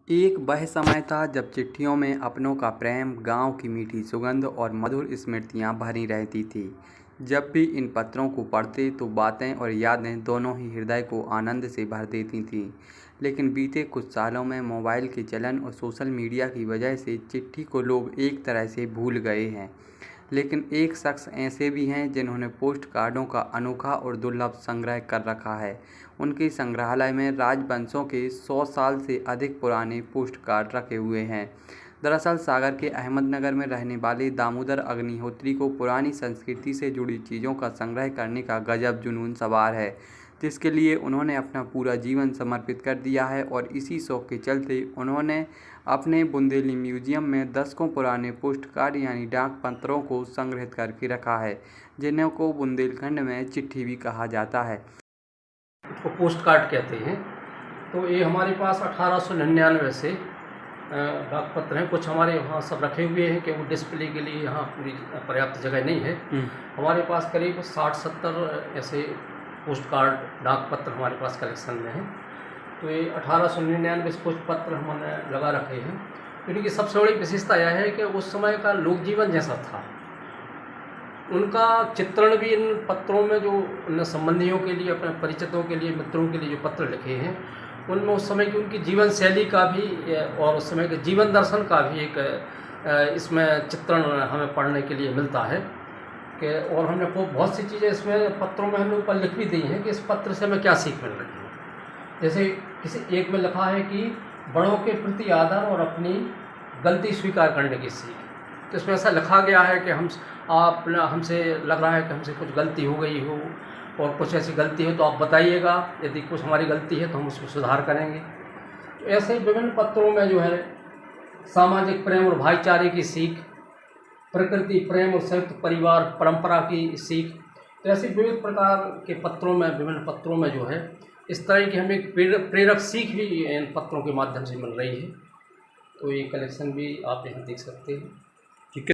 एक वह समय था जब चिट्ठियों में अपनों का प्रेम, गाँव की मीठी सुगंध और मधुर स्मृतियाँ भरी रहती थीं। जब भी इन पत्रों को पढ़ते तो बातें और यादें दोनों ही हृदय को आनंद से भर देती थीं। लेकिन बीते कुछ सालों में मोबाइल के चलन और सोशल मीडिया की वजह से चिट्ठी को लोग एक तरह से भूल गए हैं। लेकिन एक शख्स ऐसे भी हैं जिन्होंने पोस्ट कार्डों का अनोखा और दुर्लभ संग्रह कर रखा है। उनके संग्रहालय में राजवंशों के 100 साल से अधिक पुराने पोस्ट कार्ड रखे हुए हैं। दरअसल सागर के अहमदनगर में रहने वाले दामोदर अग्निहोत्री को पुरानी संस्कृति से जुड़ी चीज़ों का संग्रह करने का गजब जुनून सवार है, जिसके लिए उन्होंने अपना पूरा जीवन समर्पित कर दिया है। और इसी शौक के चलते उन्होंने अपने बुंदेली म्यूजियम में दशकों पुराने पोस्ट कार्ड यानी डाक पत्रों को संग्रहित करके रखा है, जिन्हें को बुंदेलखंड में चिट्ठी भी कहा जाता है। इसको पोस्ट कार्ड कहते हैं। तो ये हमारे पास 1899 से डाक पत्र हैं। कुछ हमारे यहाँ सब रखे हुए हैं कि वो डिस्प्ले के लिए यहाँ पूरी पर्याप्त जगह नहीं है। हमारे पास करीब 60-70 ऐसे पोस्ट कार्ड डाक पत्र हमारे पास कलेक्शन में हैं। तो ये 1899 से कुछ पत्र हमने लगा रखे हैं। इनकी सबसे बड़ी विशेषता यह है कि उस समय का लोक जीवन जैसा था, उनका चित्रण भी इन पत्रों में, जो उन संबंधियों के लिए, अपने परिचितों के लिए, मित्रों के लिए जो पत्र लिखे हैं, उनमें उस समय की उनकी जीवन शैली का भी और उस समय के जीवन दर्शन का भी एक इसमें चित्रण हमें पढ़ने के लिए मिलता है कि और हमने बहुत सी चीज़ें इसमें पत्रों में हमने ऊपर लिख भी दी हैं कि इस पत्र से हमें क्या सीख मिल रही है। जैसे किसी एक में लिखा है कि बड़ों के प्रति आदर और अपनी गलती स्वीकार करने की सीख। तो इसमें ऐसा लिखा गया है कि हमसे लग रहा है कि हमसे कुछ गलती हो गई हो और कुछ ऐसी गलती हो तो आप बताइएगा, यदि कुछ हमारी गलती है तो हम उसमें सुधार करेंगे। तो ऐसे विभिन्न पत्रों में जो है सामाजिक प्रेम और भाईचारे की सीख, प्रकृति प्रेम और संयुक्त परिवार परंपरा की सीख, तो ऐसे विविध प्रकार के पत्रों में, विभिन्न पत्रों में जो है इस तरह की हमें प्रेरक सीख भी इन पत्रों के माध्यम से मिल रही है। तो ये कलेक्शन भी आप यहाँ देख सकते हैं।